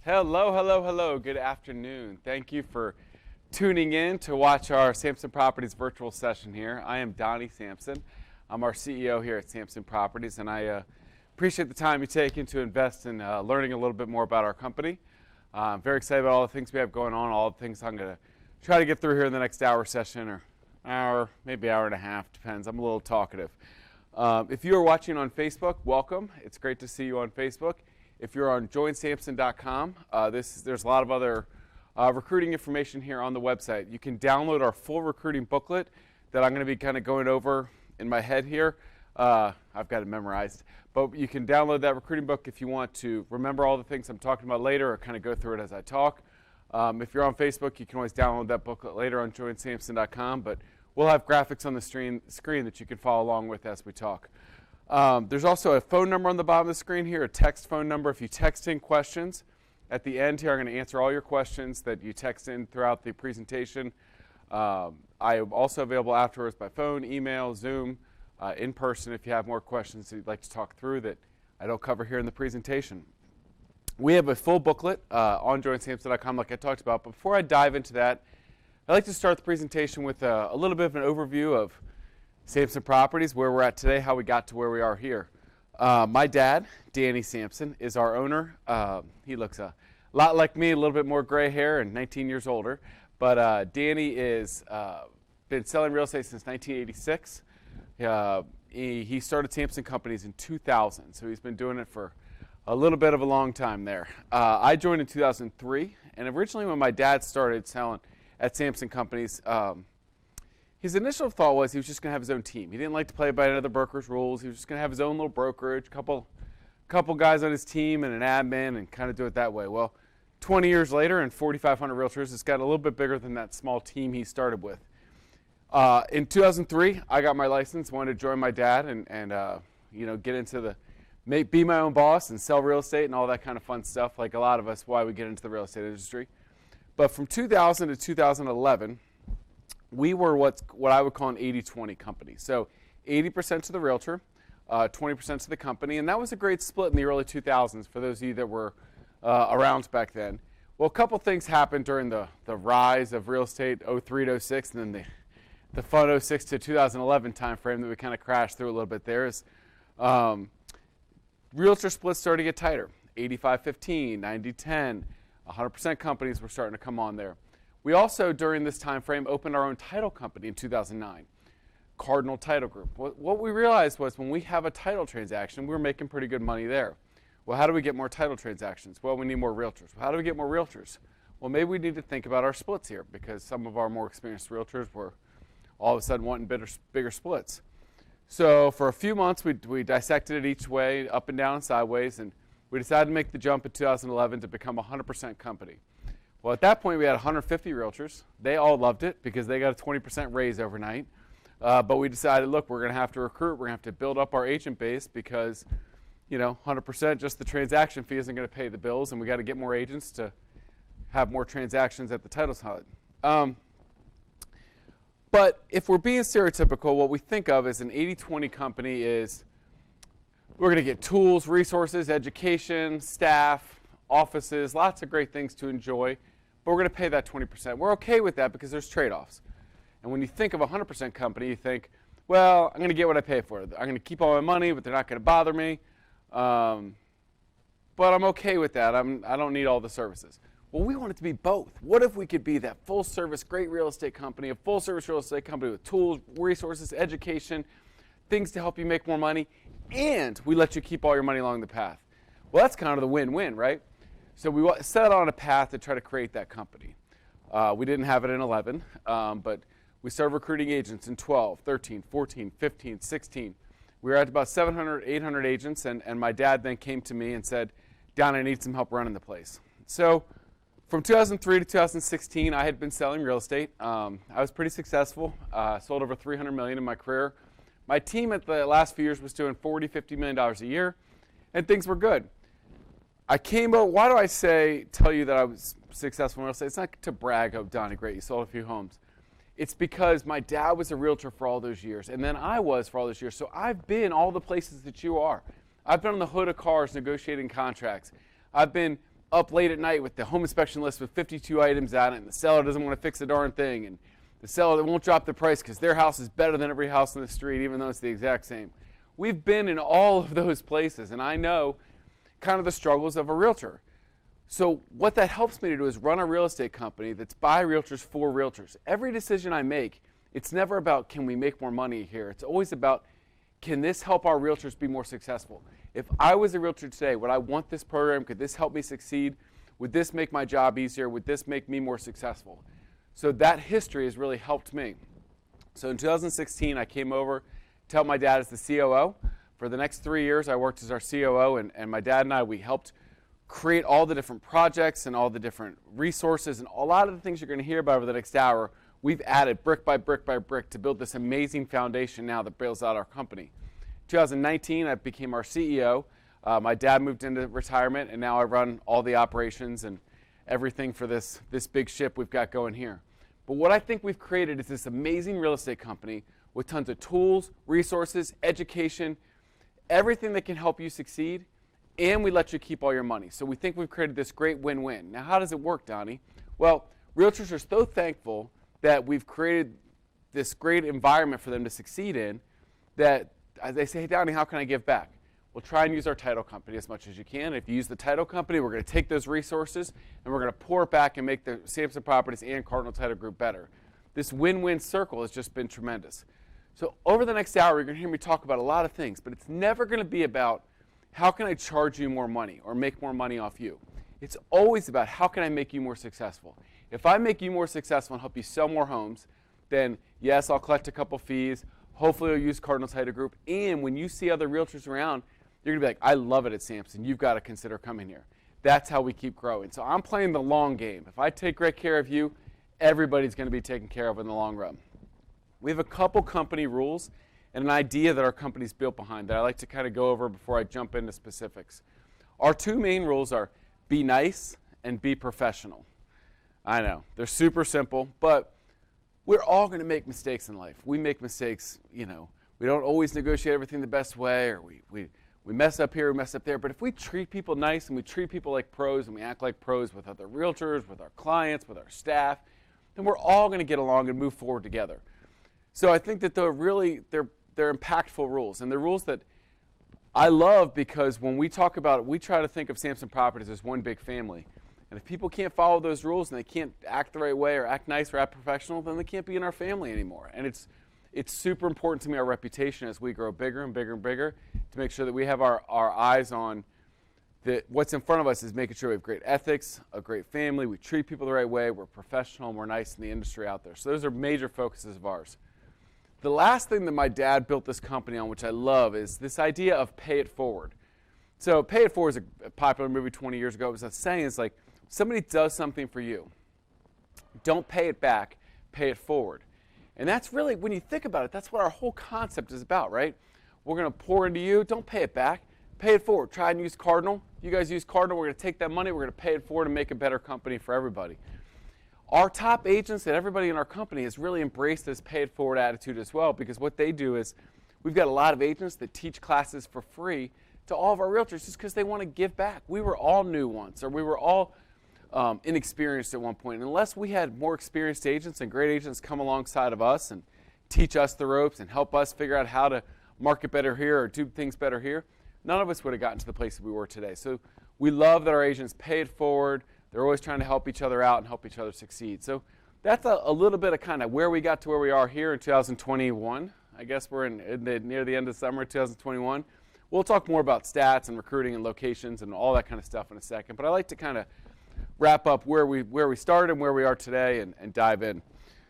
Hello, hello, hello. Good afternoon. Thank you for tuning in to watch our Sampson Properties virtual session here. I am Donnie Sampson. I'm our CEO here at Sampson Properties, and I appreciate the time you take to invest in learning a little bit more about our company. I'm very excited about all the things we have going on, all the things I'm going to try to get through here in the next hour session, or hour, maybe hour and a half, depends. I'm a little talkative. If you are watching on Facebook, welcome. It's great to see you on Facebook. If you're on joinsampson.com, there's a lot of other recruiting information here on the website. You can download our full recruiting booklet that I'm going to be kind of going over in my head here. I've got it memorized. But you can download that recruiting book if you want to remember all the things I'm talking about later or kind of go through it as I talk. If you're on Facebook, you can always download that booklet later on joinsampson.com. But we'll have graphics on the screen that you can follow along with as we talk. There's also a phone number on the bottom of the screen here, a text phone number. If you text in questions, at the end here I'm going to answer all your questions that you text in throughout the presentation. I am also available afterwards by phone, email, Zoom, in person if you have more questions that you'd like to talk through that I don't cover here in the presentation. We have a full booklet on joinsampson.com like I talked about. Before I dive into that, I'd like to start the presentation with a little bit of an overview of Sampson Properties, where we're at today, how we got to where we are here. My dad, Danny Sampson, is our owner. He looks a lot like me, a little bit more gray hair and 19 years older. But Danny is been selling real estate since 1986. He started Sampson Companies in 2000, so he's been doing it for a little bit of a long time there. I joined in 2003, and originally when my dad started selling at Sampson Companies, his initial thought was he was just going to have his own team. He didn't like to play by another broker's rules. He was just going to have his own little brokerage, couple guys on his team and an admin, and kind of do it that way. Well, 20 years later and 4,500 realtors, it's got a little bit bigger than that small team he started with. In 2003, I got my license, wanted to join my dad and get into be my own boss and sell real estate and all that kind of fun stuff, like a lot of us, why we get into the real estate industry. But from 2000 to 2011, we were what I would call an 80-20 company. So 80% to the realtor, 20% to the company, and that was a great split in the early 2000s for those of you that were around back then. Well, a couple things happened during the rise of real estate, 03 to 06, and then the fun 06 to 2011 timeframe that we kind of crashed through a little bit there is realtor splits started to get tighter, 85-15, 90-10, 100% companies were starting to come on there. We also, during this time frame, opened our own title company in 2009, Cardinal Title Group. What we realized was when we have a title transaction, we were making pretty good money there. Well, how do we get more title transactions? Well, we need more realtors. Well, how do we get more realtors? Well, maybe we need to think about our splits here because some of our more experienced realtors were all of a sudden wanting bigger splits. So for a few months, we dissected it each way, up and down and sideways, and we decided to make the jump in 2011 to become a 100% company. Well, at that point, we had 150 realtors. They all loved it because they got a 20% raise overnight. But we decided, look, we're going to have to recruit. We're going to have to build up our agent base because, 100%, just the transaction fee isn't going to pay the bills, and we got to get more agents to have more transactions at the title side. But if we're being stereotypical, what we think of as an 80-20 company is we're going to get tools, resources, education, staff, offices, lots of great things to enjoy. But we're going to pay that 20%. We're okay with that because there's trade-offs. And when you think of a 100% company, you think, well, I'm going to get what I pay for. I'm going to keep all my money, but they're not going to bother me. But I'm okay with that. I don't need all the services. Well, we want it to be both. What if we could be that full-service, great real estate company, a full-service real estate company with tools, resources, education, things to help you make more money, and we let you keep all your money along the path? Well, that's kind of the win-win, right? So we set on a path to try to create that company. We didn't have it in 11, but we started recruiting agents in 12, 13, 14, 15, 16. We were at about 700, 800 agents, and my dad then came to me and said, Don, I need some help running the place. So from 2003 to 2016, I had been selling real estate. I was pretty successful, sold over $300 million in my career. My team at the last few years was doing $40, $50 million a year, and things were good. Why do I tell you that I was successful in real estate? It's not to brag, oh, Donnie, great, you sold a few homes. It's because my dad was a realtor for all those years, and then I was for all those years. So I've been all the places that you are. I've been on the hood of cars negotiating contracts. I've been up late at night with the home inspection list with 52 items on it, and the seller doesn't want to fix a darn thing, and the seller that won't drop the price because their house is better than every house on the street, even though it's the exact same. We've been in all of those places, and I know kind of the struggles of a realtor. So what that helps me to do is run a real estate company that's by realtors for realtors. Every decision I make, it's never about can we make more money here. It's always about can this help our realtors be more successful. If I was a realtor today, would I want this program? Could this help me succeed? Would this make my job easier? Would this make me more successful? So that history has really helped me. So in 2016, I came over to help my dad as the COO. For the next 3 years, I worked as our COO, and my dad and I, we helped create all the different projects and all the different resources, and a lot of the things you're going to hear about over the next hour, we've added brick by brick by brick to build this amazing foundation now that builds out our company. 2019, I became our CEO. My dad moved into retirement, and now I run all the operations and everything for this big ship we've got going here. But what I think we've created is this amazing real estate company with tons of tools, resources, education, everything that can help you succeed, and we let you keep all your money. So we think we've created this great win-win. Now, how does it work, Donnie? Well, realtors are so thankful that we've created this great environment for them to succeed in that they say, hey, Donnie, how can I give back? Well, try and use our title company as much as you can. If you use the title company, we're going to take those resources and we're going to pour it back and make the Sampson Properties and Cardinal Title Group better. This win-win circle has just been tremendous. So over the next hour, you're going to hear me talk about a lot of things, but it's never going to be about how can I charge you more money or make more money off you. It's always about how can I make you more successful. If I make you more successful and help you sell more homes, then yes, I'll collect a couple fees. Hopefully, I'll use Cardinal Title Group. And when you see other realtors around, you're going to be like, I love it at Sampson. You've got to consider coming here. That's how we keep growing. So I'm playing the long game. If I take great care of you, everybody's going to be taken care of in the long run. We have a couple company rules and an idea that our company's built behind that I like to kind of go over before I jump into specifics. Our two main rules are be nice and be professional. I know, they're super simple, but we're all going to make mistakes in life. We make mistakes, we don't always negotiate everything the best way, or we mess up here, we mess up there, but if we treat people nice and we treat people like pros and we act like pros with other realtors, with our clients, with our staff, then we're all going to get along and move forward together. So I think that they're impactful rules, and they're rules that I love because when we talk about it, we try to think of Sampson Properties as one big family. And if people can't follow those rules and they can't act the right way or act nice or act professional, then they can't be in our family anymore. And it's super important to me, our reputation, as we grow bigger and bigger and bigger, to make sure that we have our eyes on what's in front of us is making sure we have great ethics, a great family, we treat people the right way, we're professional, and we're nice in the industry out there. So those are major focuses of ours. The last thing that my dad built this company on, which I love, is this idea of pay it forward. So pay it forward is a popular movie 20 years ago. It was a saying, it's like, somebody does something for you. Don't pay it back, pay it forward. And that's really, when you think about it, that's what our whole concept is about, right? We're going to pour into you, don't pay it back, pay it forward. Try and use Cardinal. You guys use Cardinal, we're going to take that money, we're going to pay it forward and make a better company for everybody. Our top agents and everybody in our company has really embraced this pay it forward attitude as well, because what they do is we've got a lot of agents that teach classes for free to all of our realtors just because they want to give back. We were all new once, or we were all inexperienced at one point. And unless we had more experienced agents and great agents come alongside of us and teach us the ropes and help us figure out how to market better here or do things better here, none of us would have gotten to the place that we were today. So we love that our agents pay it forward. They're always trying to help each other out and help each other succeed. So that's a little bit of kind of where we got to where we are here in 2021. I guess we're near the end of summer 2021. We'll talk more about stats and recruiting and locations and all that kind of stuff in a second. But I like to kind of wrap up where we started and where we are today and dive in.